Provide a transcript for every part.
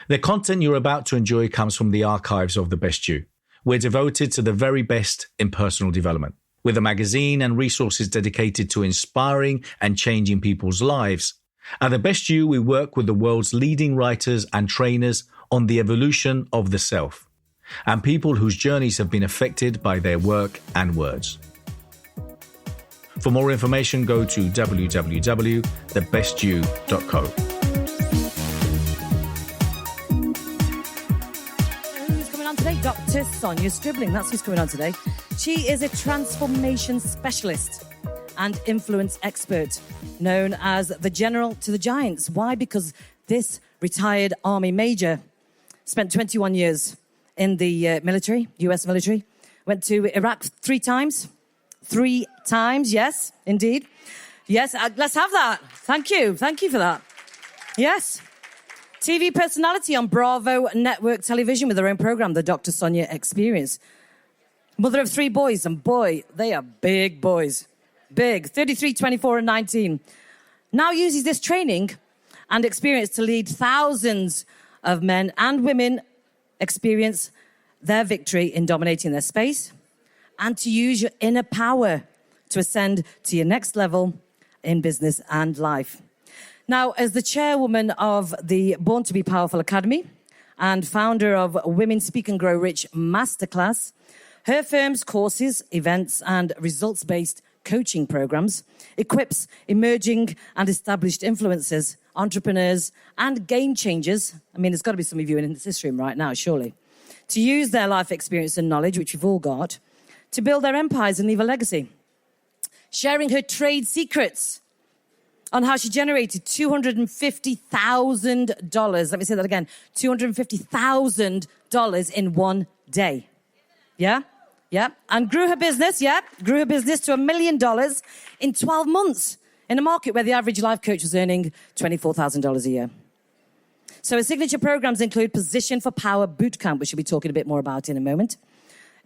The content you're about to enjoy comes from the archives of The Best You. We're devoted to the very best in personal development. With a magazine and resources dedicated to inspiring and changing people's lives, at The Best You, we work with the world's leading writers and trainers on the evolution of the self, and people whose journeys have been affected by their work and words. For more information, go to www.thebestyou.co. Who's coming on today? Dr. Sonja Stribling. That's who's coming on today. She is a transformation specialist and influence expert, known as the General to the Giants. Why? Because this retired Army major spent 21 years in the military, US military, went to Iraq 3 times. 3 times, yes, indeed. Yes, let's have that. Thank you for that. Yes. TV personality on Bravo Network Television with her own program, The Dr. Sonja Experience. Mother of 3 boys, and boy, they are big boys. Big, 33, 24, and 19. Now uses this training and experience to lead thousands of men and women experience their victory in dominating their space, and to use your inner power to ascend to your next level in business and life. Now, as the chairwoman of the Born to be Powerful Academy and founder of Women Speak and Grow Rich Masterclass, her firm's courses, events, and results-based coaching programs equips emerging and established influencers, entrepreneurs, and game changers. I mean, there's got to be some of you in this room right now, surely, to use their life experience and knowledge, which we've all got, to build their empires and leave a legacy. Sharing her trade secrets on how she generated $250,000. Let me say that again, $250,000 in one day. Yeah? Yeah. And grew her business to $1 million in 12 months in a market where the average life coach was earning $24,000 a year. So her signature programs include Position for Power Bootcamp, which we'll be talking a bit more about in a moment,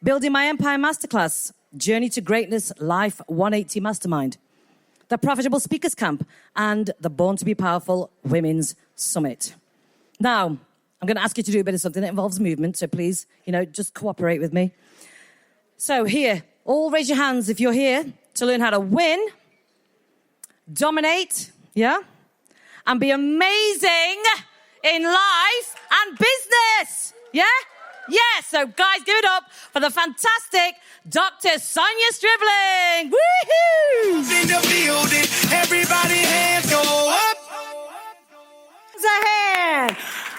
Building My Empire Masterclass, Journey to Greatness Life 180 Mastermind, the Profitable Speakers Camp, and the Born to be Powerful Women's Summit. Now, I'm going to ask you to do a bit of something that involves movement, so please, just cooperate with me. So here, all raise your hands if you're here to learn how to win, dominate, and be amazing in life and business, Yes, so guys, give it up for the fantastic Dr. Sonja Stribling. Woohoo! In the building, everybody hands go up. Hand.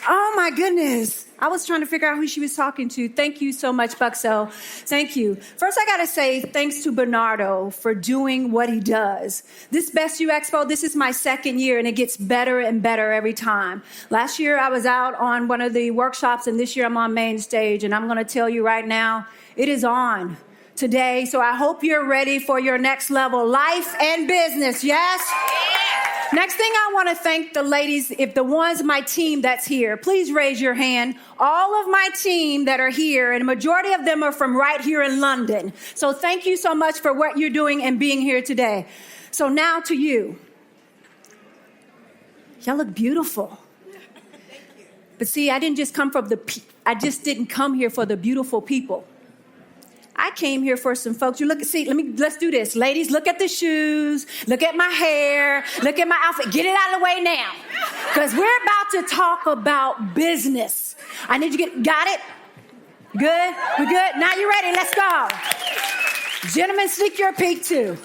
Oh my goodness. I was trying to figure out who she was talking to. Thank you so much, Buxo. Thank you. First, I got to say thanks to Bernardo for doing what he does. This Best You EXPO, this is my 2nd year, and it gets better and better every time. Last year, I was out on one of the workshops, and this year I'm on main stage, and I'm going to tell you right now, it is on today. So I hope you're ready for your next level, life and business, yes? Next thing, I want to thank the ladies, if the ones, my team that's here, please raise your hand. All of my team that are here, and a majority of them are from right here in London. So thank you so much for what you're doing and being here today. So now to you. Y'all look beautiful. But see, I didn't just come from I just didn't come here for the beautiful people. I came here for some folks. Let's do this. Ladies, look at the shoes, look at my hair, look at my outfit. Get it out of the way now. Because we're about to talk about business. I need you got it? Good? We good? Now you ready? Let's go. Gentlemen, sneak your peek too.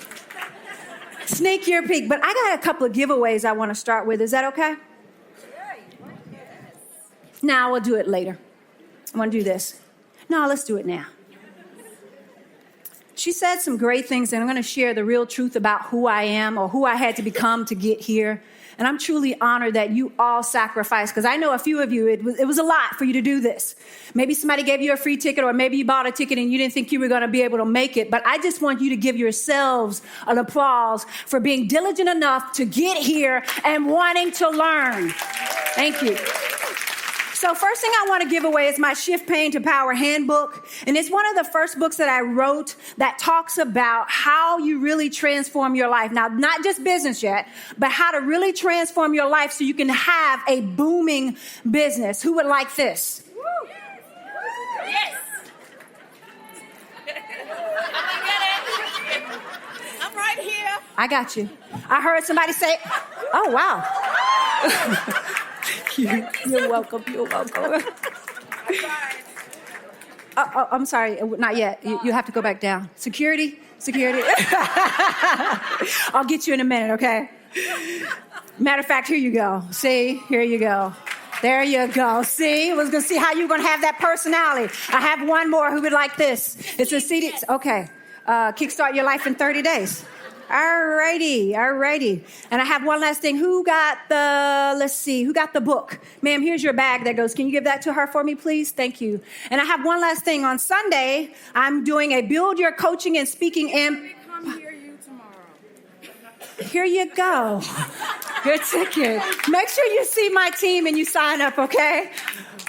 Sneak your peek. But I got a couple of giveaways I want to start with. Is that okay? Now we'll do it later. I want to do this. No, let's do it now. She said some great things, and I'm going to share the real truth about who I am or who I had to become to get here. And I'm truly honored that you all sacrificed, because I know a few of you, it was a lot for you to do this. Maybe somebody gave you a free ticket, or maybe you bought a ticket and you didn't think you were going to be able to make it. But I just want you to give yourselves an applause for being diligent enough to get here and wanting to learn. Thank you. So first thing I want to give away is my Shift Pain to Power handbook. And it's one of the first books that I wrote that talks about how you really transform your life. Now, not just business yet, but how to really transform your life so you can have a booming business. Who would like this? Yes. I'm right here. I got you. I heard somebody say, oh, wow. You're welcome. You're welcome. I'm sorry. Not yet. You have to go back down. Security. I'll get you in a minute, okay? Matter of fact, here you go. See? Here you go. There you go. See? I was going to see how you're going to have that personality. I have one more who would like this. It's a CD. Okay. Kickstart your life in 30 days. All righty. And I have one last thing. Who got the book? Ma'am, here's your bag that goes. Can you give that to her for me, please? Thank you. And I have one last thing. On Sunday, I'm doing a Build Your Coaching and Speaking Come hear you tomorrow. Here you go. Good ticket. Make sure you see my team and you sign up, okay?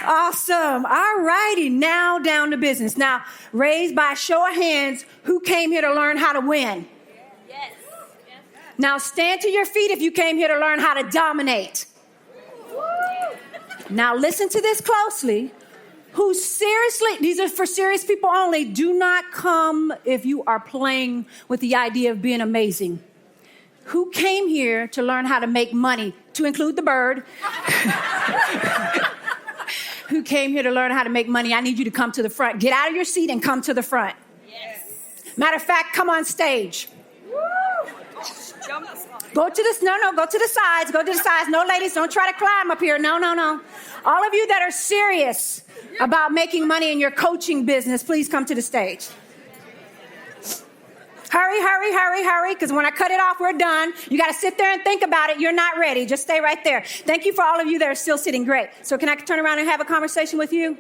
Awesome. All righty. Now down to business. Now, raised by a show of hands, who came here to learn how to win? Yes. Now stand to your feet if you came here to learn how to dominate. Now listen to this closely. Who seriously, these are for serious people only, do not come if you are playing with the idea of being amazing. Who came here to learn how to make money, to include the bird? Who came here to learn how to make money? I need you to come to the front. Get out of your seat and come to the front. Yes. Matter of fact, come on stage. Go to the sides. Go to the sides. No, ladies, don't try to climb up here. No. All of you that are serious about making money in your coaching business, please come to the stage. Hurry, because when I cut it off, we're done. You got to sit there and think about it. You're not ready. Just stay right there. Thank you for all of you that are still sitting. Great. So can I turn around and have a conversation with you?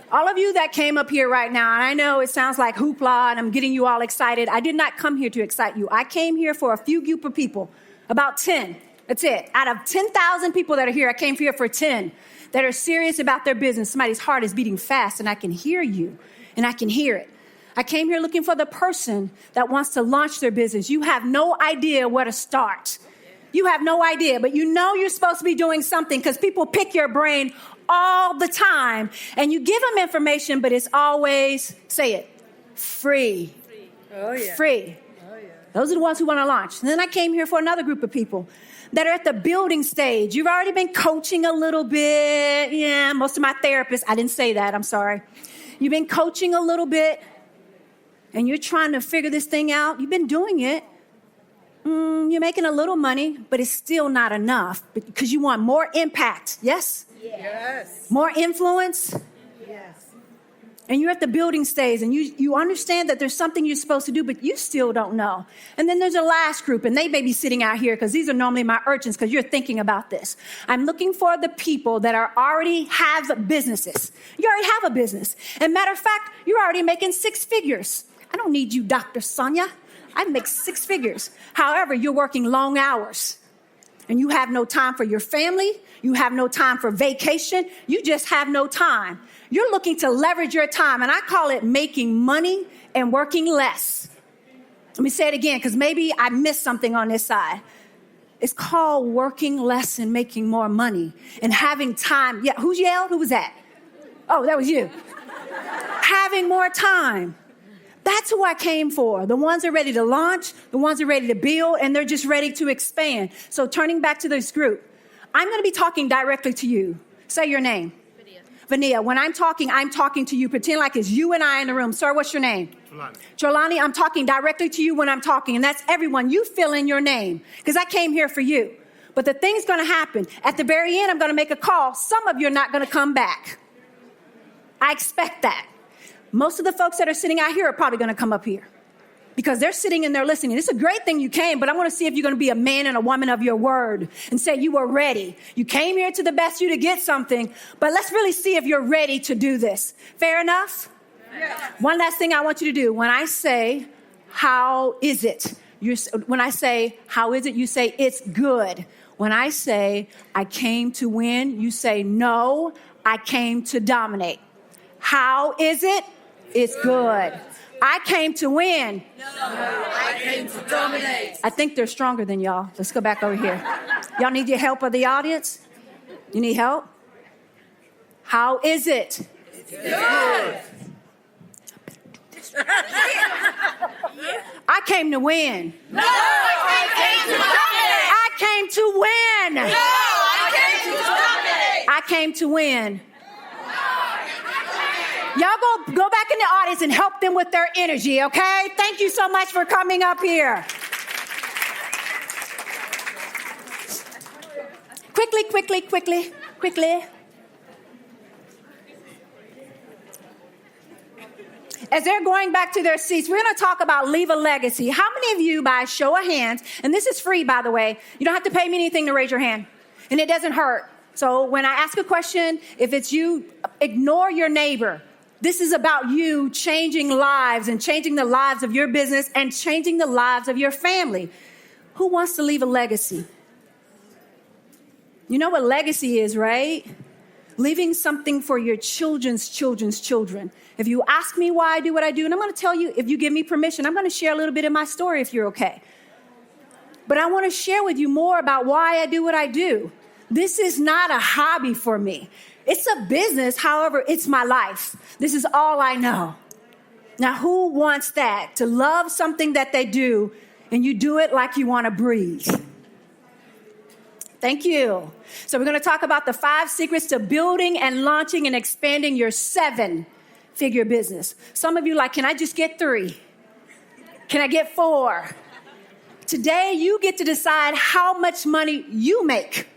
All of you that came up here right now, and I know it sounds like hoopla and I'm getting you all excited. I did not come here to excite you. I came here for a few group of people, about 10. That's it. Out of 10,000 people that are here, I came here for 10 that are serious about their business. Somebody's heart is beating fast, and I can hear you, and I can hear it. I came here looking for the person that wants to launch their business. You have no idea where to start. You have no idea, but you know you're supposed to be doing something because people pick your brain all the time, and you give them information, but it's always, say it, free. Oh, yeah. Free. Oh, yeah. Those are the ones who want to launch. And then I came here for another group of people that are at the building stage. You've already been coaching a little bit. Yeah, most of my therapists, I didn't say that, I'm sorry. You've been coaching a little bit, and you're trying to figure this thing out. You've been doing it. You're making a little money, but it's still not enough because you want more impact. Yes? Yes. More influence? Yes. And you're at the building stage, and you understand that there's something you're supposed to do, but you still don't know. And then there's a last group, and they may be sitting out here because these are normally my urchins because you're thinking about this. I'm looking for the people that already have businesses. You already have a business. And matter of fact, you're already making 6 figures. I don't need you, Dr. Sonja. I make 6 figures. However, you're working long hours, and you have no time for your family. You have no time for vacation. You just have no time. You're looking to leverage your time, and I call it making money and working less. Let me say it again, because maybe I missed something on this side. It's called working less and making more money and having time. Yeah, who's yelled? Who was that? Oh, that was you. Having more time. That's who I came for. The ones that are ready to launch, the ones that are ready to build, and they're just ready to expand. So turning back to this group, I'm going to be talking directly to you. Say your name. Vania. When I'm talking to you. Pretend like it's you and I in the room. Sir, what's your name? Trelawney, I'm talking directly to you when I'm talking, and that's everyone. You fill in your name because I came here for you. But the thing's going to happen. At the very end, I'm going to make a call. Some of you are not going to come back. I expect that. Most of the folks that are sitting out here are probably going to come up here because they're sitting and they're listening. It's a great thing you came, but I want to see if you're going to be a man and a woman of your word and say you were ready. You came here to the best you to get something, but let's really see if you're ready to do this. Fair enough? Yes. One last thing I want you to do. When I say, how is it? When I say, how is it? You say, it's good. When I say I came to win, you say, no, I came to dominate. How is it? It's good. I came to win. No, I came to dominate. I think they're stronger than y'all. Let's go back over here. Y'all need your help of the audience? You need help? How is it? It's good. I came to win. No, I came to dominate. I came to win. No, I came to dominate. I came to win. Y'all go back in the audience and help them with their energy, okay? Thank you so much for coming up here. Quickly. As they're going back to their seats, we're going to talk about leave a legacy. How many of you, by a show of hands, and this is free, by the way, you don't have to pay me anything to raise your hand, and it doesn't hurt. So when I ask a question, if it's you, ignore your neighbor. This is about you changing lives and changing the lives of your business and changing the lives of your family. Who wants to leave a legacy? You know what legacy is, right? Leaving something for your children's children. If you ask me why I do what I do, and I'm going to tell you, if you give me permission, I'm going to share a little bit of my story if you're okay. But I want to share with you more about why I do what I do. This is not a hobby for me. It's a business, however, it's my life. This is all I know. Now, who wants that? To love something that they do, and you do it like you want to breathe. Thank you. So we're going to talk about the 5 secrets to building and launching and expanding your 7-figure business. Some of you like, can I just get 3? Can I get 4? Today, you get to decide how much money you make.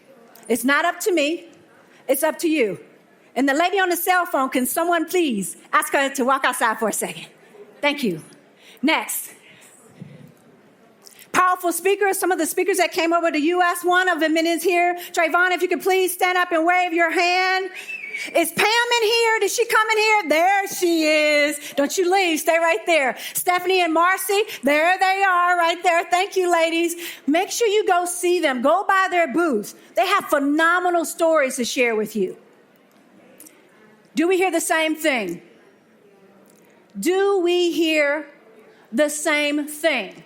It's not up to me. It's up to you. And the lady on the cell phone, can someone please ask her to walk outside for a second? Thank you. Next. Powerful speakers. Some of the speakers that came over to US, one of them is here. Trayvon, if you could please stand up and wave your hand. Is Pam in here? Did she come in here? There she is. Don't you leave. Stay right there. Stephanie and Marcy, there they are right there. Thank you, ladies. Make sure you go see them. Go by their booths. They have phenomenal stories to share with you. Do we hear the same thing? Do we hear the same thing?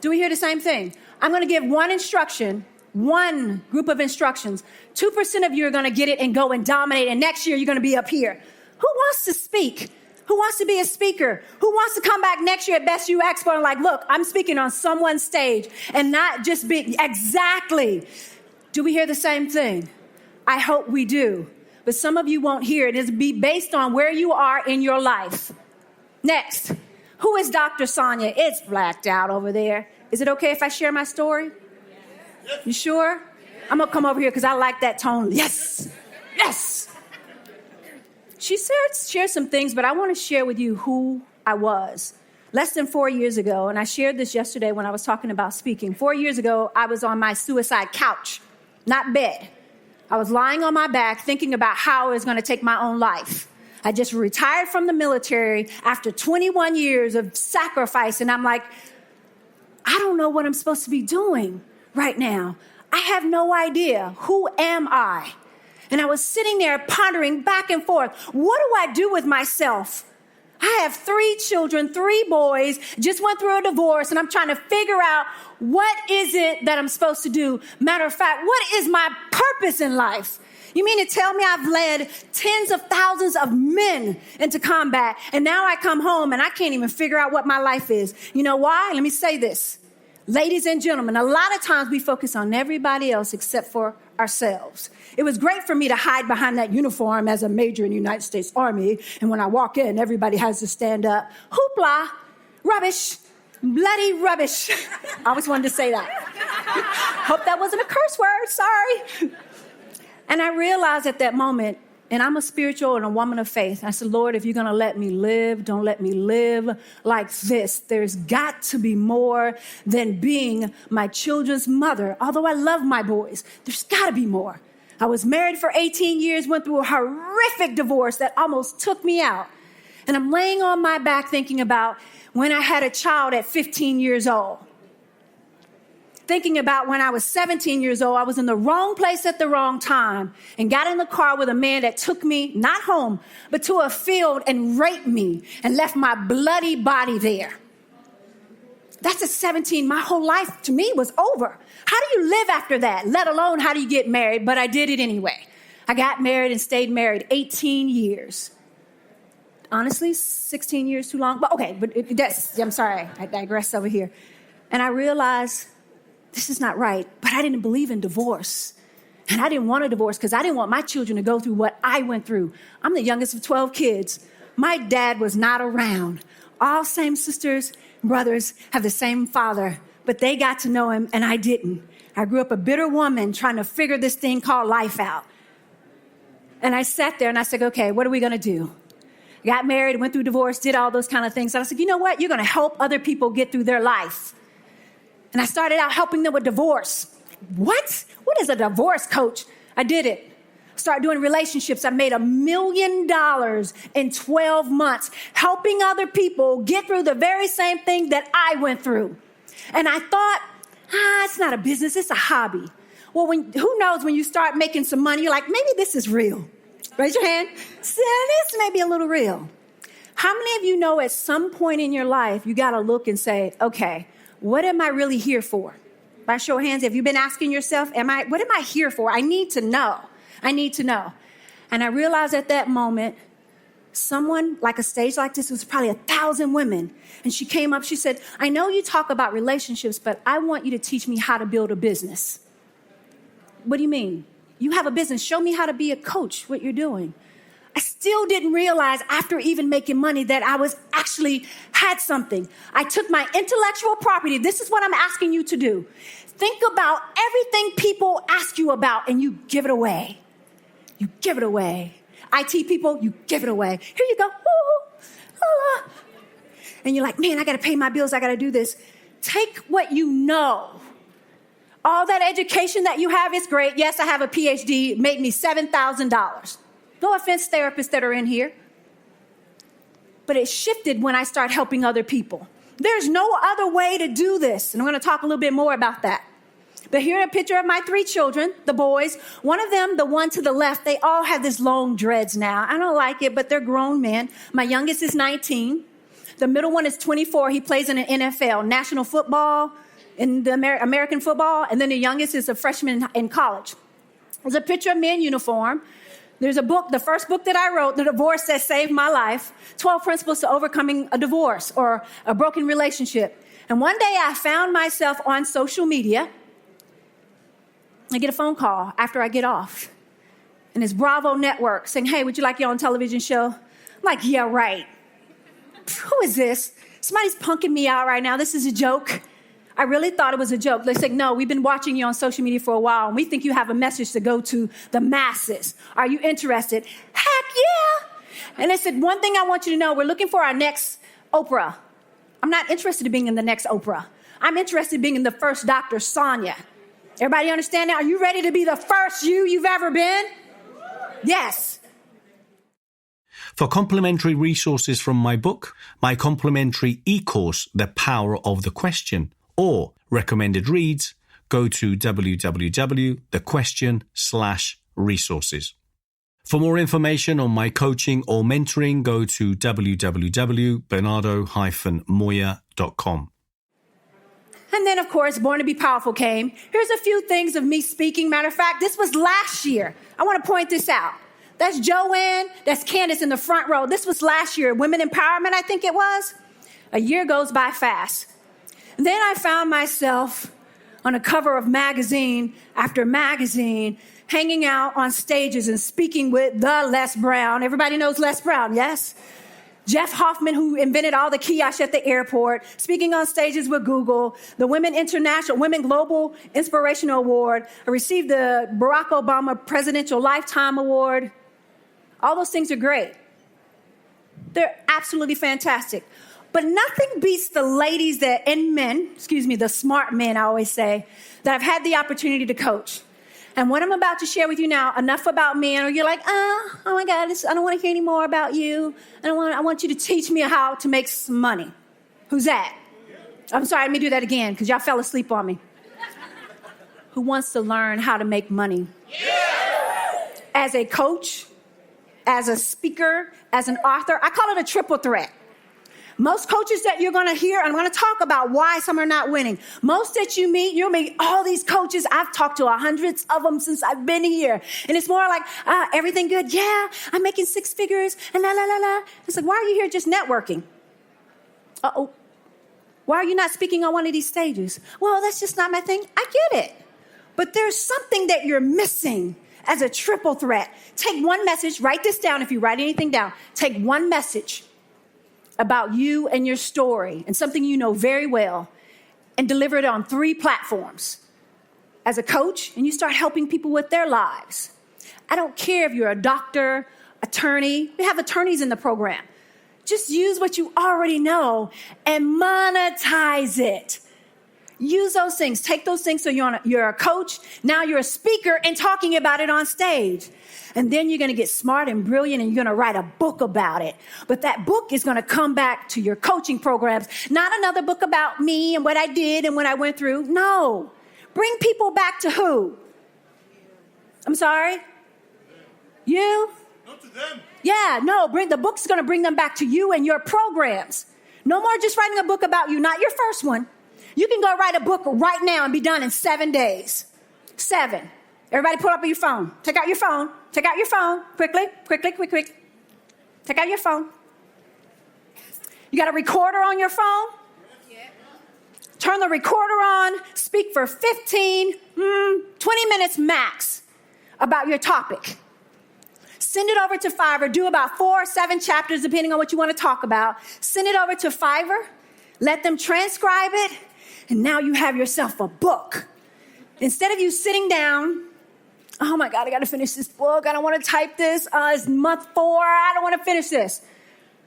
Do we hear the same thing? I'm going to give one group of instructions. 2% of you are going to get it and go and dominate, and next year you're going to be up here. Who wants to speak? Who wants to be a speaker? Who wants to come back next year at Best You EXPO and like, look, I'm speaking on someone's stage and not just be exactly. Do we hear the same thing? I hope we do. But some of you won't hear it. It'll be based on where you are in your life. Next, who is Dr. Sonja? It's blacked out over there. Is it okay if I share my story? You sure? I'm going to come over here because I like that tone. Yes. She shared some things, but I want to share with you who I was. Less than 4 years ago, and I shared this yesterday when I was talking about speaking. 4 years ago, I was on my suicide couch, not bed. I was lying on my back thinking about how I was going to take my own life. I just retired from the military after 21 years of sacrifice, and I'm like, I don't know what I'm supposed to be doing right now. I have no idea. Who am I? And I was sitting there pondering back and forth. What do I do with myself? I have 3 children, 3 boys, just went through a divorce, and I'm trying to figure out what is it that I'm supposed to do. Matter of fact, what is my purpose in life? You mean to tell me I've led tens of thousands of men into combat, and now I come home and I can't even figure out what my life is? You know why? Let me say this. Ladies and gentlemen, a lot of times we focus on everybody else except for ourselves. It was great for me to hide behind that uniform as a major in the United States Army, and when I walk in, everybody has to stand up. Hoopla, rubbish, bloody rubbish. I always wanted to say that. Hope that wasn't a curse word, sorry. And I realized at that moment, and I'm a spiritual and a woman of faith. I said, Lord, if you're going to let me live, don't let me live like this. There's got to be more than being my children's mother. Although I love my boys, there's got to be more. I was married for 18 years, went through a horrific divorce that almost took me out. And I'm laying on my back thinking about when I had a child at 15 years old. thinking about when I was 17 years old, I was in the wrong place at the wrong time and got in the car with a man that took me, not home, but to a field and raped me and left my bloody body there. That's at 17. My whole life to me was over. How do you live after that? Let alone how do you get married? But I did it anyway. I got married and stayed married 18 years. Honestly, 16 years too long. But okay, I'm sorry, I digress over here. And I realized this is not right, but I didn't believe in divorce. And I didn't want a divorce because I didn't want my children to go through what I went through. I'm the youngest of 12 kids. My dad was not around. All same sisters and brothers have the same father, but they got to know him and I didn't. I grew up a bitter woman trying to figure this thing called life out. And I sat there and I said, okay, what are we going to do? Got married, went through divorce, did all those kind of things. And I said, you know what? You're going to help other people get through their life. And I started out helping them with divorce. What? What is a divorce coach? I did it. Started doing relationships. I made $1 million in 12 months, helping other people get through the very same thing that I went through. And I thought, it's not a business, it's a hobby. Well, who knows when you start making some money, you're like, maybe this is real. Raise your hand. Say, this may be a little real. How many of you know at some point in your life, you got to look and say, okay, what am I really here for? By show of hands, have you been asking yourself, what am I here for? I need to know. I need to know. And I realized at that moment, someone like a stage like this, was probably 1,000 women. And she came up, she said, I know you talk about relationships, but I want you to teach me how to build a business. What do you mean? You have a business. Show me how to be a coach, what you're doing. I still didn't realize after even making money that I was actually had something. I took my intellectual property. This is what I'm asking you to do. Think about everything people ask you about and you give it away. You give it away. IT people, you give it away. Here you go. And you're like, man, I got to pay my bills. I got to do this. Take what you know. All that education that you have is great. Yes, I have a PhD. It made me $7,000. No offense, therapists that are in here. But it shifted when I started helping other people. There's no other way to do this. And I'm going to talk a little bit more about that. But here a picture of my 3 children, the boys. One of them, the one to the left, they all have this long dreads now. I don't like it, but they're grown men. My youngest is 19. The middle one is 24. He plays in an NFL, national football, in the American football. And then the youngest is a freshman in college. There's a picture of me in uniform. There's a book, the first book that I wrote, The Divorce That Saved My Life, 12 Principles to Overcoming a Divorce or a Broken Relationship. And one day I found myself on social media. I get a phone call after I get off. And it's Bravo Network saying, hey, would you like your own television show? I'm like, yeah, right. Who is this? Somebody's punking me out right now. This is a joke. I really thought it was a joke. They said, no, we've been watching you on social media for a while, and we think you have a message to go to the masses. Are you interested? Heck yeah. And they said, one thing I want you to know, we're looking for our next Oprah. I'm not interested in being in the next Oprah. I'm interested in being in the first Dr. Sonja. Everybody understand that? Are you ready to be the first you've ever been? Yes. For complimentary resources from my book, my complimentary e-course, The Power of the Question, or recommended reads, go to www.thequestion.com/resources. For more information on my coaching or mentoring, go to www.bernardo-moya.com. And then, of course, Born to Be Powerful came. Here's a few things of me speaking. Matter of fact, this was last year. I want to point this out. That's Joanne. That's Candace in the front row. This was last year. Women Empowerment, I think it was. A year goes by fast. And then I found myself on a cover of magazine after magazine, hanging out on stages and speaking with the Les Brown. Everybody knows Les Brown, yes? Jeff Hoffman, who invented all the kiosks at the airport, speaking on stages with Google, the Women Global Inspirational Award. I received the Barack Obama Presidential Lifetime Award. All those things are great. They're absolutely fantastic. But nothing beats the ladies the smart men, I always say, that I've had the opportunity to coach. And what I'm about to share with you now, enough about me, and you're like, oh my God, I don't want to hear any more about you. I want you to teach me how to make some money. Who's that? I'm sorry, let me do that again, because y'all fell asleep on me. who wants to learn how to make money. As a coach, as a speaker, as an author, I call it a triple threat. Most coaches that you're going to hear, I'm going to talk about why some are not winning. Most that you meet, you'll meet all these coaches. I've talked to hundreds of them since I've been here. And it's more like, everything good? Yeah, I'm making 6 figures and la, la, la, la. It's like, why are you here just networking? Uh-oh. Why are you not speaking on one of these stages? Well, that's just not my thing. I get it. But there's something that you're missing as a triple threat. Take one message, write this down if you write anything down. Take one message about you and your story and something you know very well and deliver it on 3 platforms. As a coach, and you start helping people with their lives. I don't care if you're a doctor, attorney. We have attorneys in the program. Just use what you already know and monetize it. Use those things. Take those things so you're a coach. Now you're a speaker and talking about it on stage. And then you're going to get smart and brilliant and you're going to write a book about it. But that book is going to come back to your coaching programs. Not another book about me and what I did and what I went through. No. Bring people back to who? I'm sorry? You? Not to them. Yeah, no. The book's going to bring them back to you and your programs. No more just writing a book about you, not your first one. You can go write a book right now and be done in 7 days. 7. Everybody pull up your phone. Take out your phone. Take out your phone. Quickly. Take out your phone. You got a recorder on your phone? Yeah. Turn the recorder on. Speak for 15, 20 minutes max about your topic. Send it over to Fiverr. Do about 4 or 7 chapters, depending on what you want to talk about. Send it over to Fiverr. Let them transcribe it. And now you have yourself a book. Instead of you sitting down, oh my God, I got to finish this book. I don't want to type this. It's month 4. I don't want to finish this.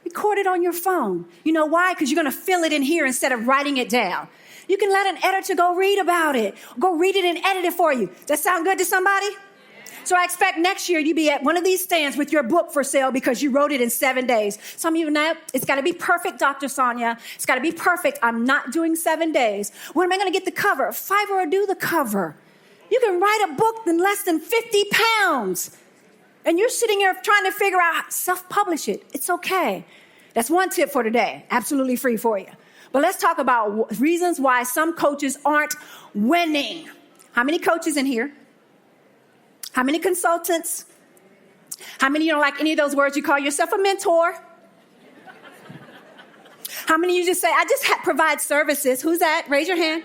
Record it on your phone. You know why? Because you're going to feel it in here instead of writing it down. You can let an editor go read about it. Go read it and edit it for you. Does that sound good to somebody? So I expect next year you be at one of these stands with your book for sale because you wrote it in 7 days. Some of you know, it's got to be perfect, Dr. Sonja. It's got to be perfect. I'm not doing 7 days. When am I going to get the cover? Fiverr or do the cover. You can write a book in less than 50 pounds. And you're sitting here trying to figure out, self-publish it. It's okay. That's one tip for today. Absolutely free for you. But let's talk about reasons why some coaches aren't winning. How many coaches in here? How many consultants? How many, you don't like any of those words? You call yourself a mentor? How many of you just say, I just provide services? Who's that? Raise your hand.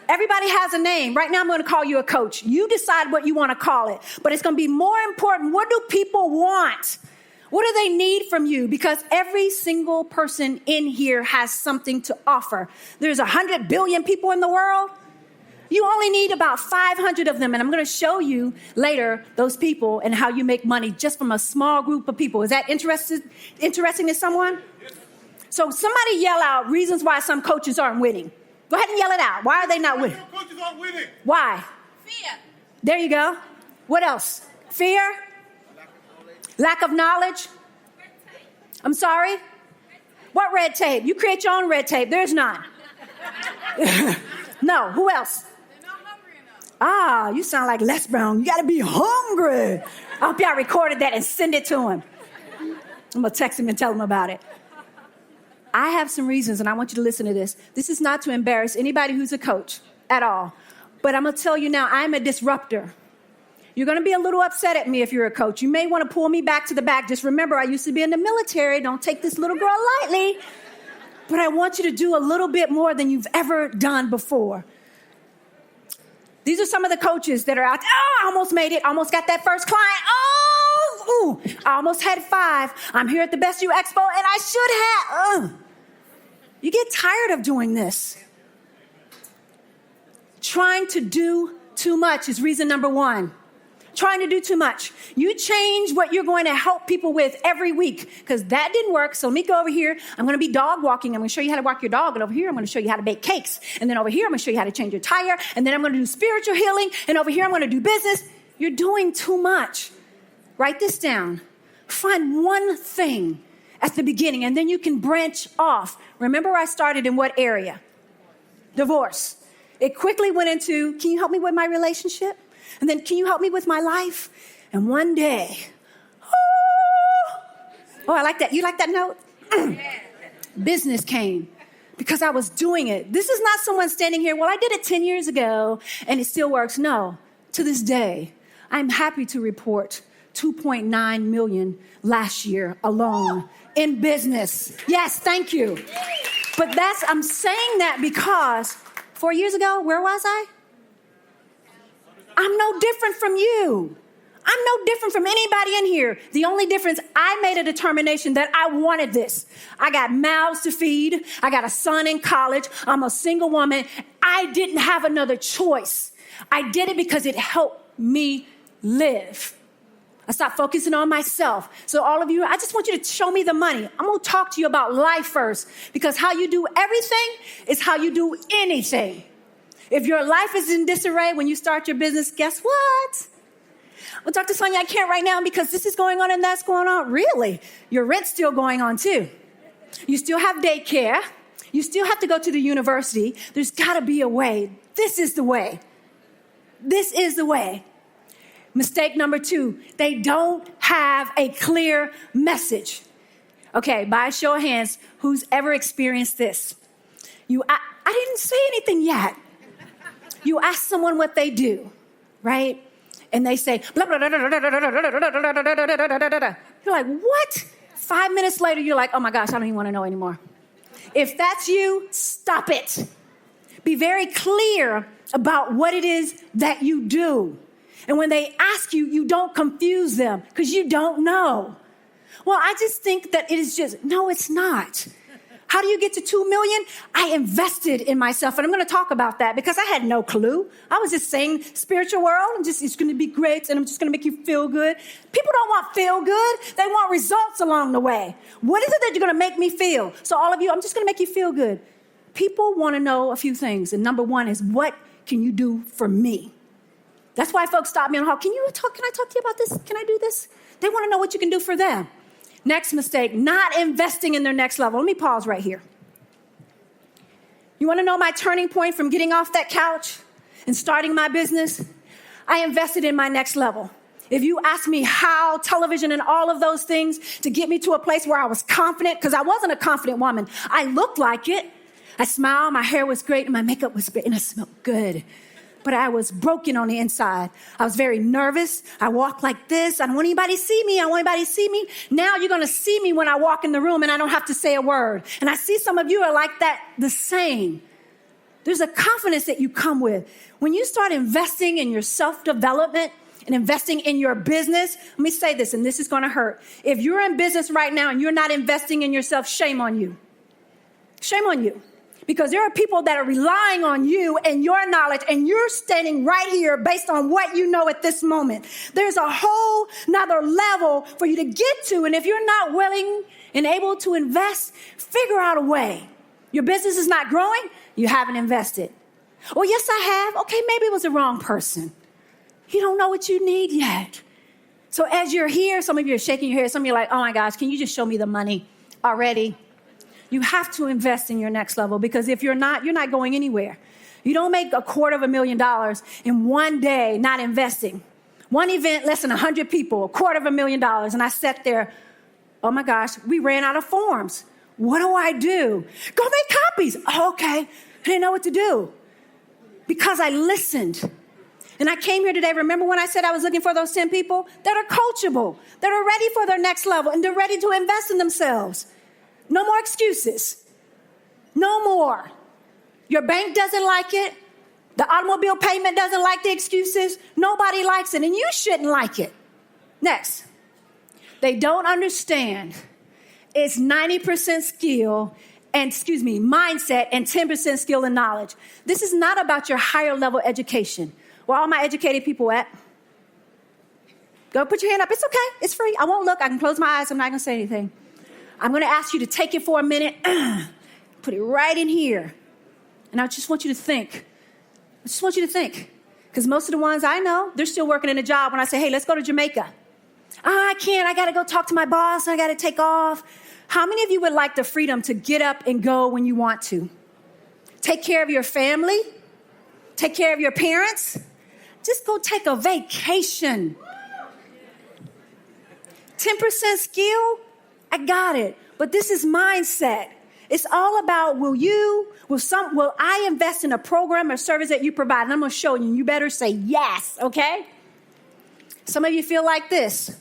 Everybody has a name. Right now I'm going to call you a coach. You decide what you want to call it. But it's going to be more important. What do people want? What do they need from you? Because every single person in here has something to offer. There's 100 billion people in the world. You only need about 500 of them. And I'm going to show you later those people and how you make money just from a small group of people. Is that interesting to someone? Yes. So somebody yell out reasons why some coaches aren't winning. Go ahead and yell it out. Why are they not winning? Some coaches aren't winning. Why? Fear. There you go. What else? Fear? Lack of knowledge? I'm sorry? What red tape? You create your own red tape. There's none. No. Who else? Ah, you sound like Les Brown. You got to be hungry. I hope y'all recorded that and send it to him. I'm going to text him and tell him about it. I have some reasons, and I want you to listen to this. This is not to embarrass anybody who's a coach at all. But I'm going to tell you now, I'm a disruptor. You're going to be a little upset at me if you're a coach. You may want to pull me back to the back. Just remember, I used to be in the military. Don't take this little girl lightly. But I want you to do a little bit more than you've ever done before. These are some of the coaches that are out there. Oh, I almost made it. Almost got that first client. Oh, I almost had 5. I'm here at the Best You EXPO, and I should have. You get tired of doing this. Trying to do too much is reason number 1. Trying to do too much. You change what you're going to help people with every week because that didn't work. So let me go over here. I'm going to be dog walking. I'm going to show you how to walk your dog. And over here, I'm going to show you how to bake cakes. And then over here, I'm going to show you how to change your tire. And then I'm going to do spiritual healing. And over here, I'm going to do business. You're doing too much. Write this down. Find one thing at the beginning, and then you can branch off. Remember, I started in what area? Divorce. It quickly went into, can you help me with my relationship? And then, can you help me with my life? And one day, oh, I like that. You like that note? Business came because I was doing it. This is not someone standing here, well, I did it 10 years ago and it still works. No, to this day, I'm happy to report 2.9 million last year alone in business. Yes, thank you. But I'm saying that because 4 years ago, where was I? I'm no different from you. I'm no different from anybody in here. The only difference, I made a determination that I wanted this. I got mouths to feed. I got a son in college. I'm a single woman. I didn't have another choice. I did it because it helped me live. I stopped focusing on myself. So all of you, I just want you to show me the money. I'm going to talk to you about life first, because how you do everything is how you do anything. If your life is in disarray when you start your business, guess what? Well, Dr. Sonja, I can't right now because this is going on and that's going on. Really? Your rent's still going on too. You still have daycare. You still have to go to the university. There's got to be a way. This is the way. This is the way. Mistake number 2, they don't have a clear message. Okay, by a show of hands, who's ever experienced this? I didn't say anything yet. You ask someone what they do, right? And they say, blah, blah, blah, blah, blah, blah, blah, blah. You're like, what? 5 minutes later, you're like, oh my gosh, I don't even want to know anymore. If that's you, stop it. Be very clear about what it is that you do. And when they ask you, you don't confuse them because you don't know. Well, I just think that it is just, no, it's not. How do you get to 2 million? I invested in myself. And I'm going to talk about that because I had no clue. I was just saying spiritual world. It's going to be great. And I'm just going to make you feel good. People don't want feel good. They want results along the way. What is it that you're going to make me feel? So all of you, I'm just going to make you feel good. People want to know a few things. And number 1 is, what can you do for me? That's why folks stop me on the hall. Can I talk to you about this? Can I do this? They want to know what you can do for them. Next mistake, not investing in their next level. Let me pause right here. You want to know my turning point from getting off that couch and starting my business? I invested in my next level. If you ask me how, television and all of those things to get me to a place where I was confident, because I wasn't a confident woman. I looked like it. I smiled, my hair was great, and my makeup was great, and I smelled good. But I was broken on the inside. I was very nervous. I walked like this. I don't want anybody to see me. I don't want anybody to see me. Now you're going to see me when I walk in the room and I don't have to say a word. And I see some of you are like that the same. There's a confidence that you come with. When you start investing in your self-development and investing in your business, let me say this, and this is going to hurt. If you're in business right now and you're not investing in yourself, shame on you. Shame on you. Because there are people that are relying on you and your knowledge, and you're standing right here based on what you know at this moment. There's a whole nother level for you to get to, and if you're not willing and able to invest, figure out a way. Your business is not growing, you haven't invested. Oh, yes, I have. Okay, maybe it was the wrong person. You don't know what you need yet. So as you're here, some of you are shaking your head, some of you are like, oh my gosh, can you just show me the money already? You have to invest in your next level, because if you're not going anywhere. You don't make $250,000 in one day not investing. One event, less than 100 people, $250,000. And I sat there, oh my gosh, we ran out of forms. What do I do? Go make copies. Oh, okay. I didn't know what to do because I listened. And I came here today. Remember when I said I was looking for those 10 people that are coachable, that are ready for their next level, and they're ready to invest in themselves. No more excuses. No more. Your bank doesn't like it. The automobile payment doesn't like the excuses. Nobody likes it, and you shouldn't like it. Next. They don't understand it's 90% skill and, mindset and 10% skill and knowledge. This is not about your higher level education. Where all my educated people at? Go put your hand up. It's okay. It's free. I won't look. I can close my eyes. I'm not going to say anything. I'm going to ask you to take it for a minute, put it right in here. And I just want you to think. Because most of the ones I know, they're still working in a job when I say, hey, let's go to Jamaica. I can't. I got to go talk to my boss. I got to take off. How many of you would like the freedom to get up and go when you want to? Take care of your family, take care of your parents. Just go take a vacation. 10% skill, I got it. But this is mindset. It's all about will I invest in a program or service that you provide? And I'm going to show you. You better say yes, okay? Some of you feel like this.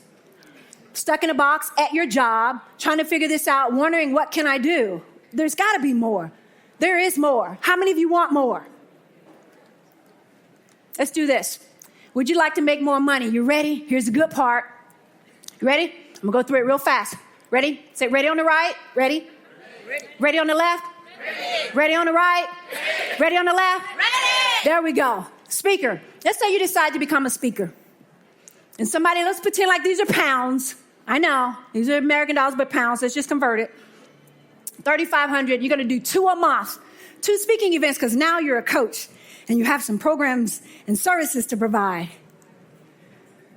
Stuck in a box at your job, trying to figure this out, wondering what can I do? There's got to be more. There is more. How many of you want more? Let's do this. Would you like to make more money? You ready? Here's the good part. You ready? I'm going to go through it real fast. Ready? Say ready on the right. Ready? Ready on the left? Ready on the right? Ready on the left? There we go. Speaker. Let's say you decide to become a speaker. And somebody, let's pretend like these are pounds. I know. These are American dollars, but pounds. Let's just convert it. 3,500. You're going to do 2 a month. 2 speaking events because now you're a coach and you have some programs and services to provide.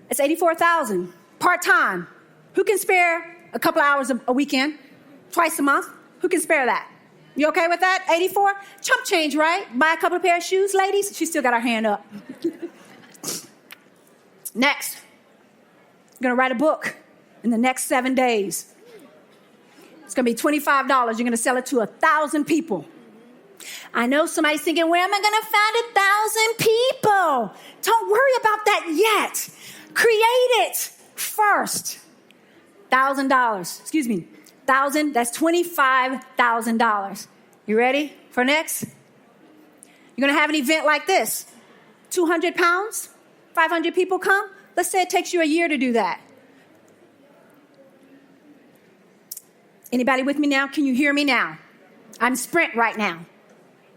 It's 84,000. Part-time. Who can spare a couple hours a weekend? Twice a month? Who can spare that? You okay with that? 84? Chump change, right? Buy a couple of pair of shoes, ladies? She still got her hand up. Next. You're going to write a book in the next 7 days. It's going to be $25. You're going to sell it to 1,000 people. I know somebody's thinking, where am I going to find 1,000 people? Don't worry about that yet. Create it first. $1,000. Excuse me. 1,000. That's $25,000. You ready for next? You're going to have an event like this. 200 pounds. 500 people come. Let's say it takes you a year to do that. Anybody with me now? Can you hear me now? I'm sprint right now.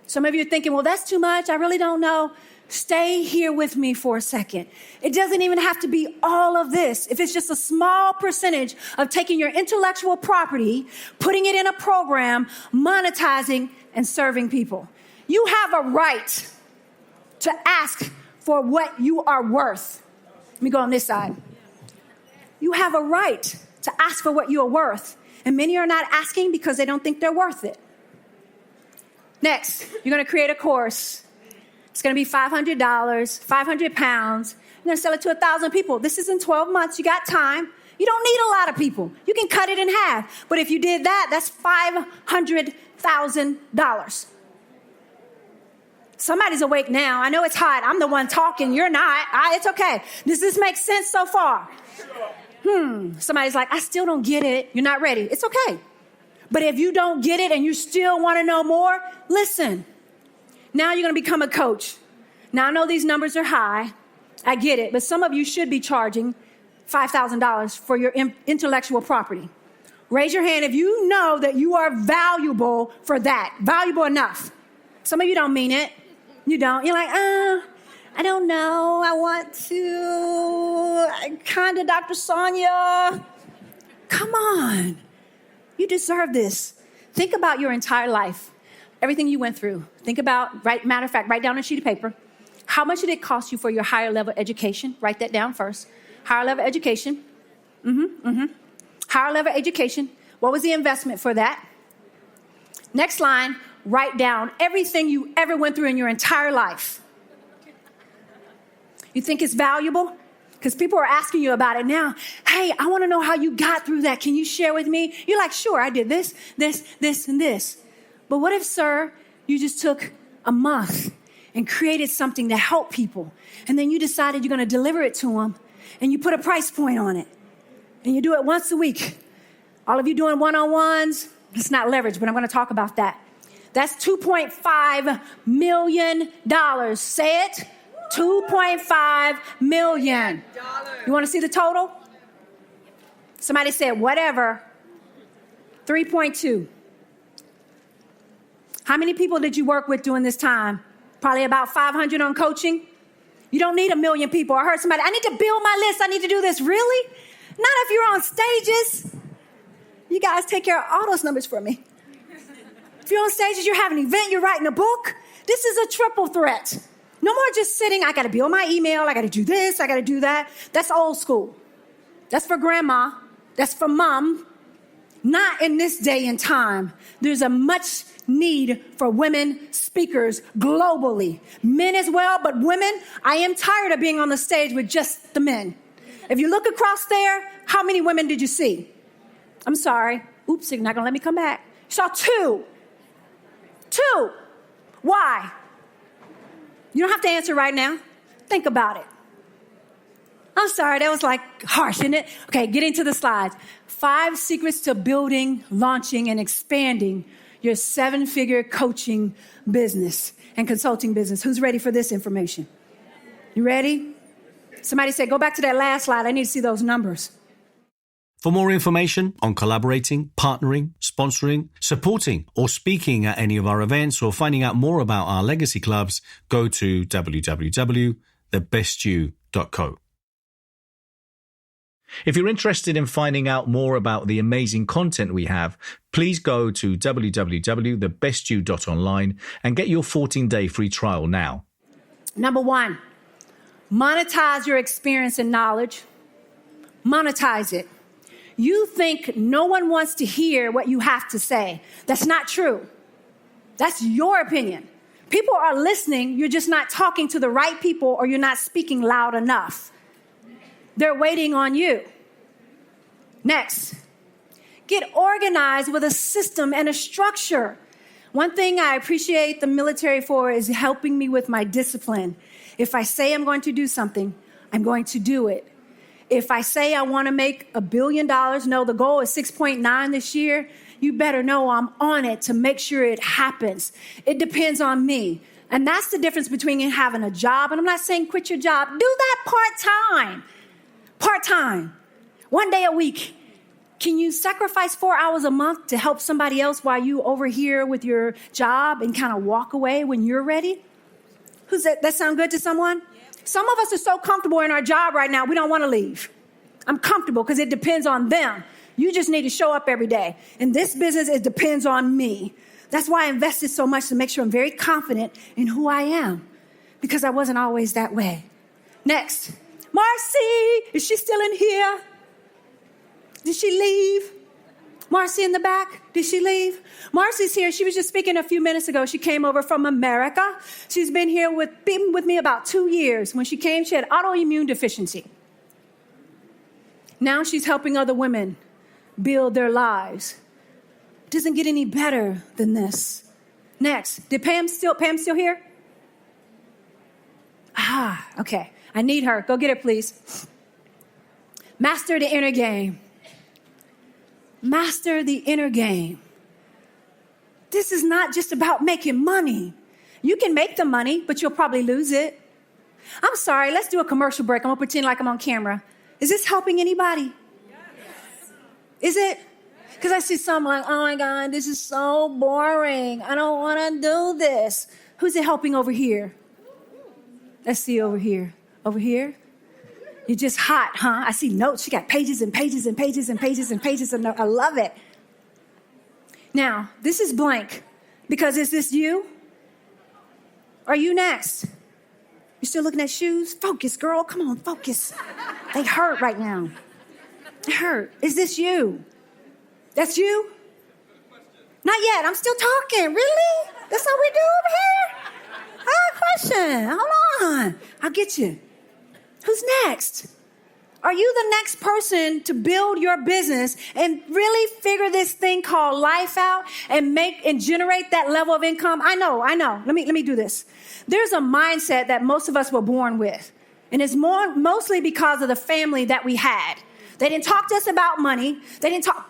Some of you are thinking, well, that's too much. I really don't know. Stay here with me for a second. It doesn't even have to be all of this. If it's just a small percentage of taking your intellectual property, putting it in a program, monetizing, and serving people. You have a right to ask for what you are worth. Let me go on this side. You have a right to ask for what you are worth. And many are not asking because they don't think they're worth it. Next, you're going to create a course. It's going to be $500, 500 pounds. You're going to sell it to 1,000 people. This is in 12 months. You got time. You don't need a lot of people. You can cut it in half. But if you did that, that's $500,000. Somebody's awake now. I know it's hot. I'm the one talking. You're not. It's okay. Does this make sense so far? Somebody's like, I still don't get it. You're not ready. It's okay. But if you don't get it and you still want to know more, listen. Now you're going to become a coach. Now I know these numbers are high. I get it. But some of you should be charging $5,000 for your intellectual property. Raise your hand if you know that you are valuable for that. Valuable enough. Some of you don't mean it. You don't. You're like, I don't know. I want to. Kind of, Dr. Sonja. Come on. You deserve this. Think about your entire life. Everything you went through. Think about, matter of fact, write down on a sheet of paper. How much did it cost you for your higher level education? Write that down first. Higher level education. Higher level education. What was the investment for that? Next line, write down everything you ever went through in your entire life. You think it's valuable? Because people are asking you about it now. Hey, I want to know how you got through that. Can you share with me? You're like, sure, I did this, and this. But what if, sir, you just took a month and created something to help people, and then you decided you're going to deliver it to them, and you put a price point on it, and you do it once a week. All of you doing one-on-ones, it's not leverage, but I'm going to talk about that. That's $2.5 million. Say it. $2.5 million. You want to see the total? Somebody said, whatever. 3.2. How many people did you work with during this time? Probably about 500 on coaching. You don't need 1 million people. I heard somebody, I need to build my list. I need to do this. Really? Not if you're on stages. You guys take care of all those numbers for me. If you're on stages, you're having an event, you're writing a book. This is a triple threat. No more just sitting, I got to build my email, I got to do this, I got to do that. That's old school. That's for grandma. That's for mom. Not in this day and time. There's a much need for women speakers globally. Men as well, but women, I am tired of being on the stage with just the men. If you look across there, how many women did you see? I'm sorry. Oops, you're not going to let me come back. You saw two. Two. Why? You don't have to answer right now. Think about it. I'm sorry, that was like harsh, isn't it? Okay, get into the slides. 5 secrets to building, launching, and expanding your 7-figure coaching business and consulting business. Who's ready for this information? You ready? Somebody said, go back to that last slide. I need to see those numbers. For more information on collaborating, partnering, sponsoring, supporting, or speaking at any of our events or finding out more about our legacy clubs, go to www.thebestyou.co. If you're interested in finding out more about the amazing content we have, please go to www.thebestyou.online and get your 14-day free trial now. Number 1, monetize your experience and knowledge. Monetize it. You think no one wants to hear what you have to say. That's not true. That's your opinion. People are listening. You're just not talking to the right people, or you're not speaking loud enough. They're waiting on you. Next, get organized with a system and a structure. One thing I appreciate the military for is helping me with my discipline. If I say I'm going to do something, I'm going to do it. If I say I want to make $1 billion, no, the goal is 6.9 this year, you better know I'm on it to make sure it happens. It depends on me. And that's the difference between having a job, and I'm not saying quit your job. Do that part-time. Part-time. 1 day a week. Can you sacrifice 4 hours a month to help somebody else while you over here with your job and kind of walk away when you're ready? Who's that? That sound good to someone? Some of us are so comfortable in our job right now, we don't want to leave. I'm comfortable because it depends on them. You just need to show up every day. In this business, it depends on me. That's why I invested so much to make sure I'm very confident in who I am, because I wasn't always that way. Next, Marcy, is she still in here? Did she leave? Marcy in the back, did she leave? Marcy's here. She was just speaking a few minutes ago. She came over from America. She's been here with me about 2 years. When she came, she had autoimmune deficiency. Now she's helping other women build their lives. It doesn't get any better than this. Next, did Pam still here? Okay. I need her. Go get her, please. Master the inner game. Master the inner game. This is not just about making money. You can make the money, but you'll probably lose it. I'm sorry, let's do a commercial break. I'm going to pretend like I'm on camera. Is this helping anybody? Yes. Is it? Because I see some like, oh my God, this is so boring. I don't want to do this. Who's it helping over here? Let's see over here. Over here? You're just hot, huh? I see notes. She got pages and pages and pages and pages and pages of notes. I love it. Now, this is blank, because is this you? Are you next? You still looking at shoes? Focus, girl. Come on, focus. They hurt right now. They hurt. Is this you? That's you? Not yet. I'm still talking. Really? That's how we do over here? I have a question. Hold on. I'll get you. Who's next? Are you the next person to build your business and really figure this thing called life out and make and generate that level of income? I know. Let me do this. There's a mindset that most of us were born with, and it's mostly because of the family that we had. They didn't talk to us about money. They didn't talk.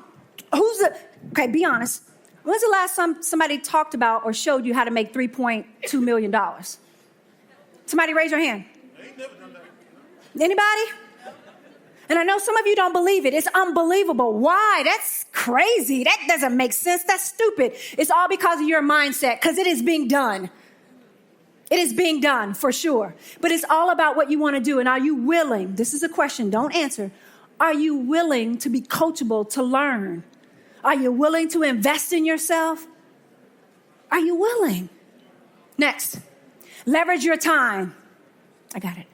Okay, be honest. When's the last time somebody talked about or showed you how to make $3.2 million? Somebody raise your hand. Anybody? And I know some of you don't believe it. It's unbelievable. Why? That's crazy. That doesn't make sense. That's stupid. It's all because of your mindset, because it is being done. It is being done for sure. But it's all about what you want to do. And are you willing? This is a question. Don't answer. Are you willing to be coachable, to learn? Are you willing to invest in yourself? Are you willing? Next, leverage your time. I got it.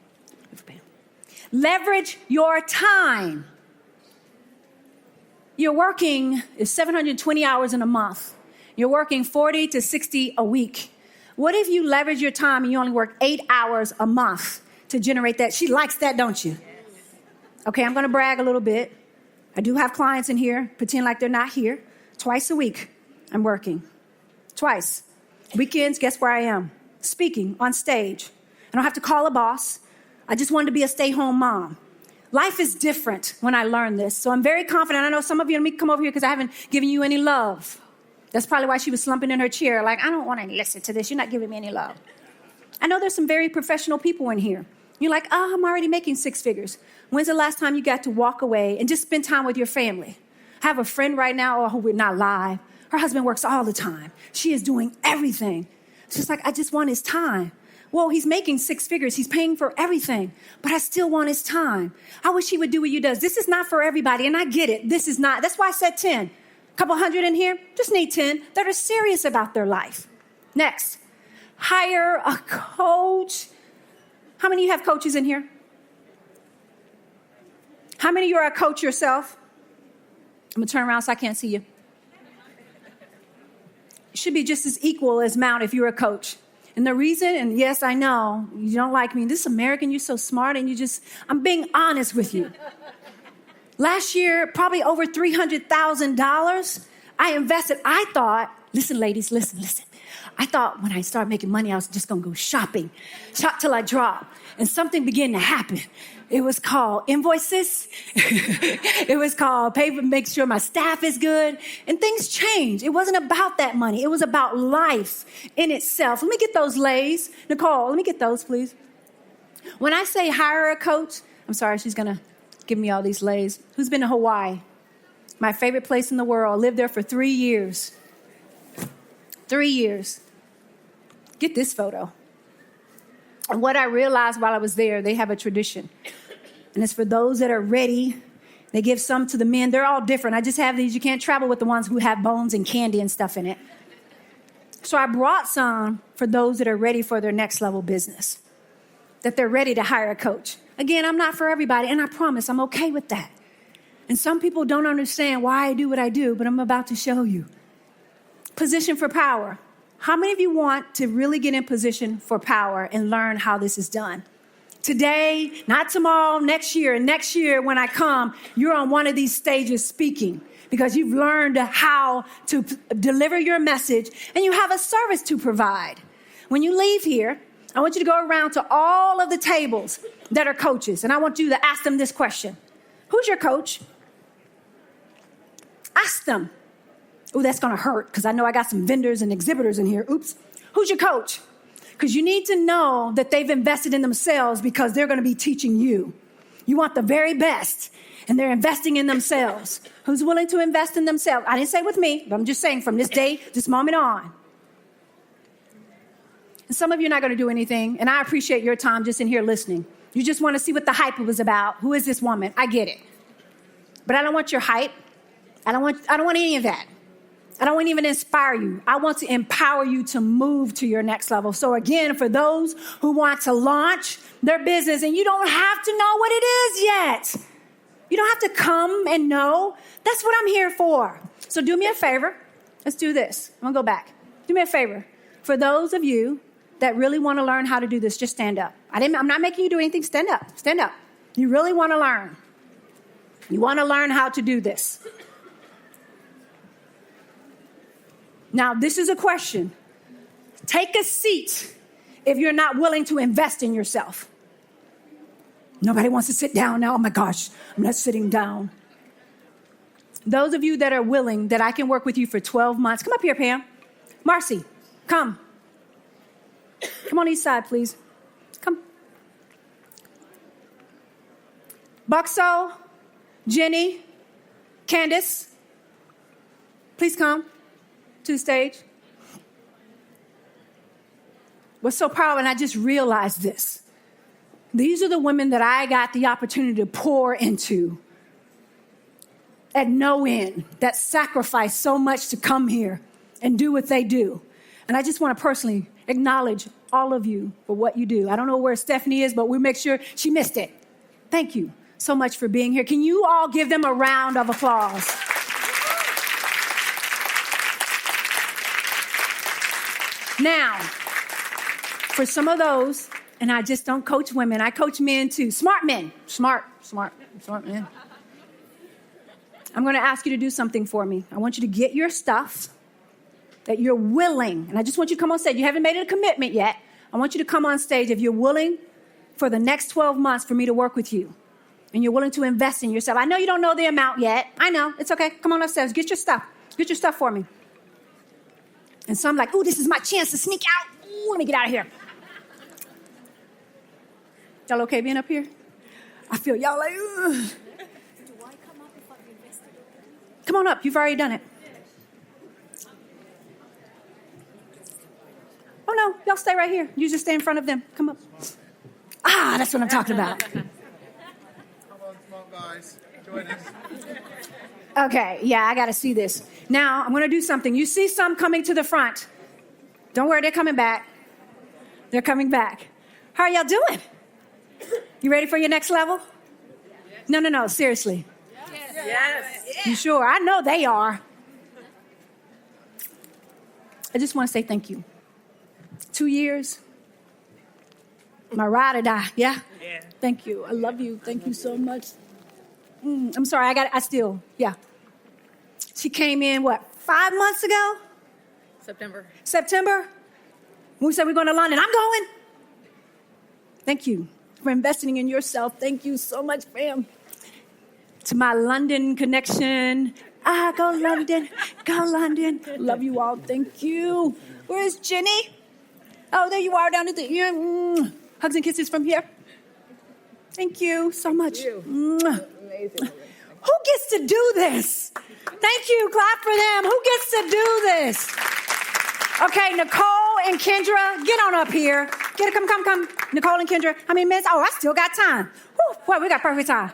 Leverage your time. You're working 720 hours in a month. You're working 40 to 60 a week. What if you leverage your time and you only work 8 hours a month to generate that? She likes that, don't you? Okay, I'm going to brag a little bit. I do have clients in here, pretend like they're not here. Twice a week, I'm working. Twice. Weekends, guess where I am? Speaking on stage. I don't have to call a boss. I just wanted to be a stay-home mom. Life is different when I learn this. So I'm very confident. I know some of you, let me come over here because I haven't given you any love. That's probably why she was slumping in her chair. Like, I don't want to listen to this. You're not giving me any love. I know there's some very professional people in here. You're like, oh, I'm already making 6 figures. When's the last time you got to walk away and just spend time with your family? I have a friend right now, oh, we're not live. Her husband works all the time. She is doing everything. She's like, I just want his time. Well, he's making 6 figures. He's paying for everything, but I still want his time. I wish he would do what you does. This is not for everybody, and I get it. This is not. That's why I said 10. A couple hundred in here, just need 10 that are serious about their life. Next, hire a coach. How many of you have coaches in here? How many of you are a coach yourself? I'm going to turn around so I can't see you. It should be just as equal as Mount if you're a coach. And the reason, and yes, I know, you don't like me. This American, you're so smart, and I'm being honest with you. Last year, probably over $300,000 I invested. I thought, listen, ladies, listen. I thought when I started making money, I was just going to go shopping. Shop till I drop. And something began to happen. It was called invoices. It was called paper, make sure my staff is good. And things changed. It wasn't about that money. It was about life in itself. Let me get those lays. Nicole, let me get those, please. When I say hire a coach, I'm sorry, she's going to give me all these lays. Who's been to Hawaii? My favorite place in the world. Lived there for 3 years. 3 years. Get this photo. And what I realized while I was there, they have a tradition. And it's for those that are ready. They give some to the men. They're all different. I just have these. You can't travel with the ones who have bones and candy and stuff in it. So I brought some for those that are ready for their next level business, that they're ready to hire a coach. Again, I'm not for everybody, and I promise I'm okay with that. And some people don't understand why I do what I do, but I'm about to show you. Position for power. How many of you want to really get in position for power and learn how this is done? Today, not tomorrow, next year. And next year when I come, you're on one of these stages speaking because you've learned how to deliver your message and you have a service to provide. When you leave here, I want you to go around to all of the tables that are coaches. And I want you to ask them this question. Who's your coach? Ask them. Oh, that's going to hurt because I know I got some vendors and exhibitors in here. Oops. Who's your coach? Because you need to know that they've invested in themselves because they're going to be teaching you. You want the very best, and they're investing in themselves. Who's willing to invest in themselves? I didn't say with me, but I'm just saying from this day, this moment on. And some of you are not going to do anything, and I appreciate your time just in here listening. You just want to see what the hype was about. Who is this woman? I get it. But I don't want your hype. I don't want any of that. I don't want to even inspire you. I want to empower you to move to your next level. So again, for those who want to launch their business, and you don't have to know what it is yet. You don't have to come and know. That's what I'm here for. So do me a favor. Let's do this. I'm going to go back. Do me a favor. For those of you that really want to learn how to do this, just stand up. I'm not making you do anything. Stand up. Stand up. You really want to learn. You want to learn how to do this. Now, this is a question. Take a seat if you're not willing to invest in yourself. Nobody wants to sit down now. Oh my gosh, I'm not sitting down. Those of you that are willing that I can work with you for 12 months. Come up here, Pam. Marcy, come. Come on each side, please. Come. Buxo, Jenny, Candace, please come to the stage. What's so powerful, and I just realized this. These are the women that I got the opportunity to pour into at no end, that sacrifice so much to come here and do what they do. And I just want to personally acknowledge all of you for what you do. I don't know where Stephanie is, but we'll make sure she missed it. Thank you so much for being here. Can you all give them a round of applause? Now, for some of those, and I just don't coach women, I coach men too. Smart men. Smart men. I'm going to ask you to do something for me. I want you to get your stuff that you're willing, and I just want you to come on stage. You haven't made it a commitment yet. I want you to come on stage if you're willing for the next 12 months for me to work with you. And you're willing to invest in yourself. I know you don't know the amount yet. I know. It's okay. Come on upstairs. Get your stuff. Get your stuff for me. And some like, ooh, this is my chance to sneak out. Ooh, let me get out of here. Y'all okay being up here? I feel y'all like, ugh. Do I come up if I've invested? Come on up. You've already done it. Oh, no. Y'all stay right here. You just stay in front of them. Come up. Ah, that's what I'm talking about. Guys, join us. Okay, yeah, I got to see this. Now, I'm going to do something. You see some coming to the front. Don't worry, they're coming back. They're coming back. How are y'all doing? You ready for your next level? No, seriously. Yes. You sure? I know they are. I just want to say thank you. 2 years. My ride or die, yeah? Yeah. Thank you. I love you. Thank you so much. I'm sorry, yeah. She came in, 5 months ago? September? We said we're going to London. I'm going. Thank you for investing in yourself. Thank you so much, fam. To my London connection. Go London. Go London. Love you all. Thank you. Where's Jenny? Oh, there you are down at the end. Hugs and kisses from here. Thank you so much. Amazing. Who gets to do this? Thank you. Clap for them. Who gets to do this? Okay, Nicole and Kendra, get on up here. Come. Nicole and Kendra, how many minutes? Oh, I still got time. Well, we got perfect time.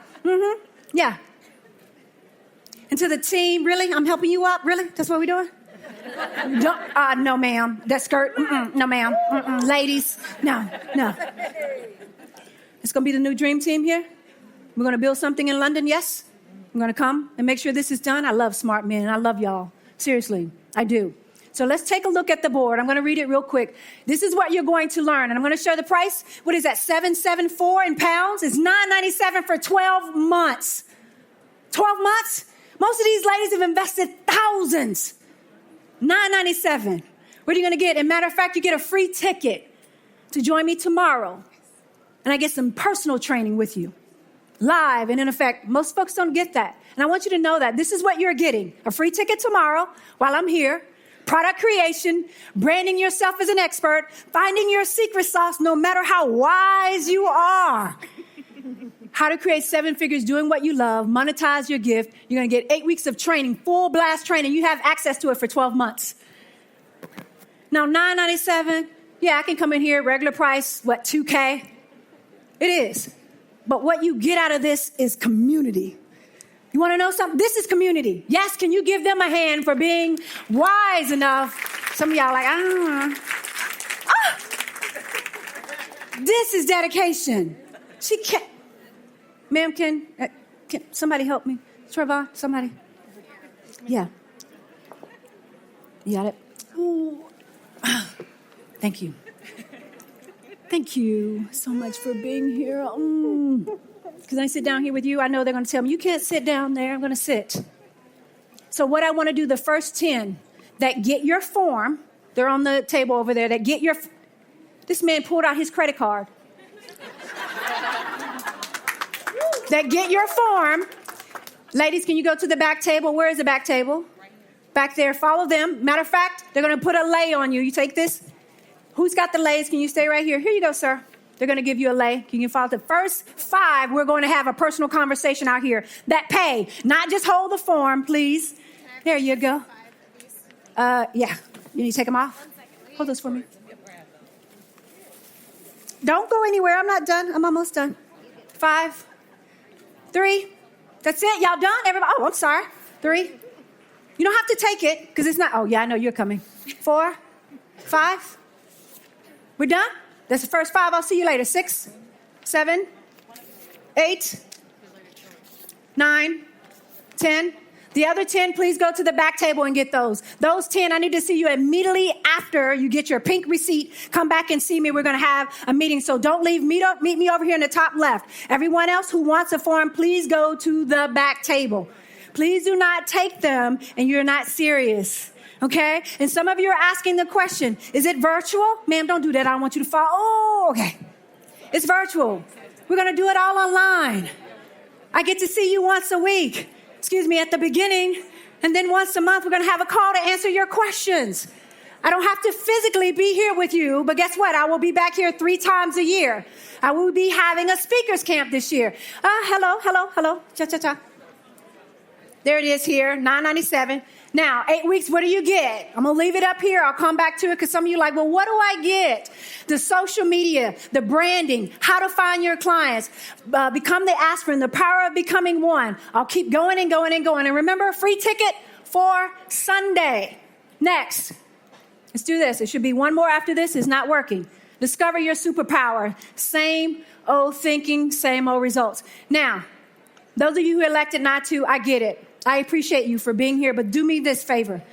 Yeah. And to the team, really? I'm helping you up? Really? That's what we're doing? No, ma'am. That skirt? No, ma'am. Ladies, no. It's going to be the new dream team here. We're going to build something in London, yes? I'm going to come and make sure this is done. I love smart men. I love y'all. Seriously, I do. So let's take a look at the board. I'm going to read it real quick. This is what you're going to learn. And I'm going to show the price. What is that, $774 in pounds? It's $997 for 12 months. 12 months? Most of these ladies have invested thousands. $997. What are you going to get? As a matter of fact, you get a free ticket to join me tomorrow. And I get some personal training with you. Live and in effect. Most folks don't get that. And I want you to know that. This is what you're getting. A free ticket tomorrow while I'm here. Product creation, branding yourself as an expert, finding your secret sauce no matter how wise you are. How to create 7 figures doing what you love, monetize your gift. You're going to get 8 weeks of training, full blast training. You have access to it for 12 months. Now, $997, yeah, I can come in here, regular price, $2K? It is. But what you get out of this is community. You want to know something? This is community. Yes, can you give them a hand for being wise enough? Some of y'all like, This is dedication. She can't. Ma'am, can somebody help me? Trevor, somebody? Yeah. You got it? Ooh. Thank you. Thank you so much for being here. Because I sit down here with you, I know they're going to tell me, you can't sit down there. I'm going to sit. So what I want to do, the first 10 that get your form, they're on the table over there, that get your... This man pulled out his credit card. That get your form. Ladies, can you go to the back table? Where is the back table? Back there. Follow them. Matter of fact, they're going to put a lei on you. You take this. Who's got the leis? Can you stay right here? Here you go, sir. They're going to give you a lei. Can you follow the first 5? We're going to have a personal conversation out here that pay. Not just hold the form, please. There you go. Yeah. You need to take them off? Hold those for me. Don't go anywhere. I'm not done. I'm almost done. 5, 3. That's it. Y'all done? Everybody? Oh, I'm sorry. 3. You don't have to take it because it's not. Oh, yeah, I know you're coming. 4, 5. We're done? That's the first 5. I'll see you later. 6, 7, 8, 9, 10. The other 10, please go to the back table and get those. Those 10, I need to see you immediately after you get your pink receipt. Come back and see me. We're going to have a meeting. So don't leave. Meet me over here in the top left. Everyone else who wants a form, please go to the back table. Please do not take them and you're not serious. Okay? And some of you are asking the question, is it virtual? Ma'am, don't do that. I don't want you to fall. Oh, okay. It's virtual. We're going to do it all online. I get to see you once a week. At the beginning, and then once a month, we're going to have a call to answer your questions. I don't have to physically be here with you, but guess what? I will be back here 3 times a year. I will be having a speakers camp this year. Hello. Cha-cha-cha. There it is here, $9.97. Now, 8 weeks, what do you get? I'm going to leave it up here. I'll come back to it because some of you are like, well, what do I get? The social media, the branding, how to find your clients, become the aspirin, the power of becoming one. I'll keep going and going and going. And remember, free ticket for Sunday. Next. Let's do this. It should be one more after this. It's not working. Discover your superpower. Same old thinking, same old results. Now, those of you who elected not to, I get it. I appreciate you for being here, but do me this favor.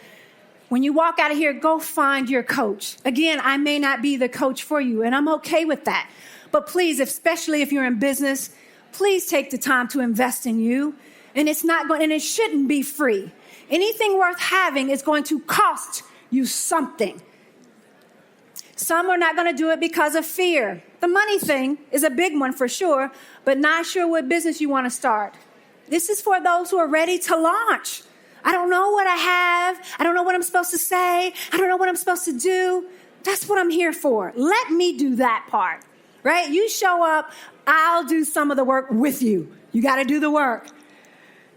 When you walk out of here, go find your coach. Again, I may not be the coach for you, and I'm okay with that. But please, especially if you're in business, please take the time to invest in you. And it shouldn't be free. Anything worth having is going to cost you something. Some are not going to do it because of fear. The money thing is a big one for sure, but not sure what business you want to start. This is for those who are ready to launch. I don't know what I have. I don't know what I'm supposed to say. I don't know what I'm supposed to do. That's what I'm here for. Let me do that part, right? You show up, I'll do some of the work with you. You got to do the work.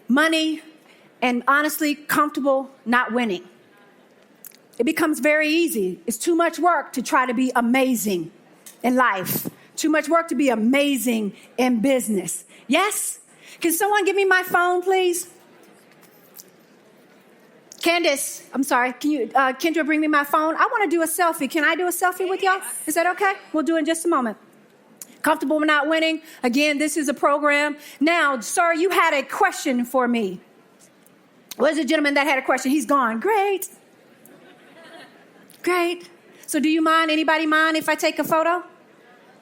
Money and honestly, comfortable not winning. It becomes very easy. It's too much work to try to be amazing in life. Too much work to be amazing in business. Yes? Can someone give me my phone, please? Candace, I'm sorry. Can you, Kendra, bring me my phone? I want to do a selfie. Can I do a selfie with y'all? Is that okay? We'll do it in just a moment. Comfortable but not winning. Again, this is a program. Now, sir, you had a question for me. Where's the gentleman that had a question? He's gone. Great. So do you mind, anybody mind if I take a photo?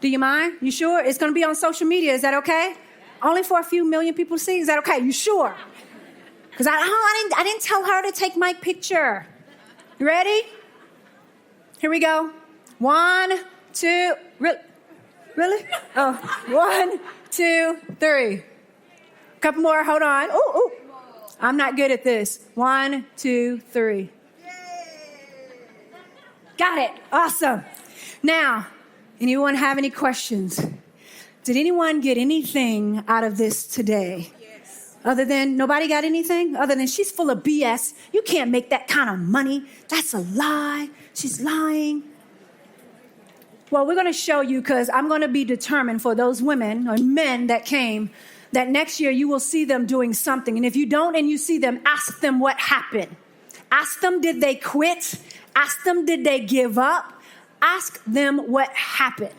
Do you mind? You sure? It's going to be on social media. Is that okay? Only for a few million people to see. Is that okay? You sure? Because I didn't tell her to take my picture. You ready? Here we go. 1, 2, really? Oh, 1, 2, 3. Couple more. Hold on. Ooh. I'm not good at this. 1, 2, 3. Got it. Awesome. Now, anyone have any questions? Did anyone get anything out of this today? Yes. Other than, nobody got anything? Other than, she's full of BS. You can't make that kind of money. That's a lie. She's lying. Well, we're going to show you, because I'm going to be determined for those women or men that came, that next year you will see them doing something. And if you don't and you see them, ask them what happened. Ask them, did they quit? Ask them, did they give up? Ask them what happened.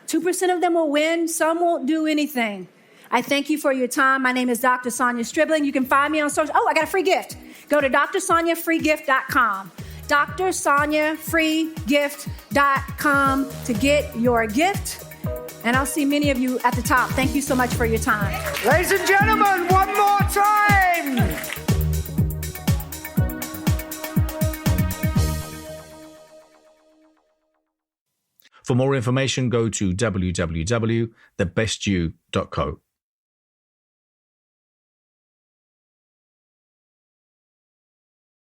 2% of them will win. Some won't do anything. I thank you for your time. My name is Dr. Sonja Stribling. You can find me on social. Oh, I got a free gift. Go to drsonjafreegift.com. drsonjafreegift.com to get your gift. And I'll see many of you at the top. Thank you so much for your time. Ladies and gentlemen, one more time. For more information, go to www.thebestyou.co.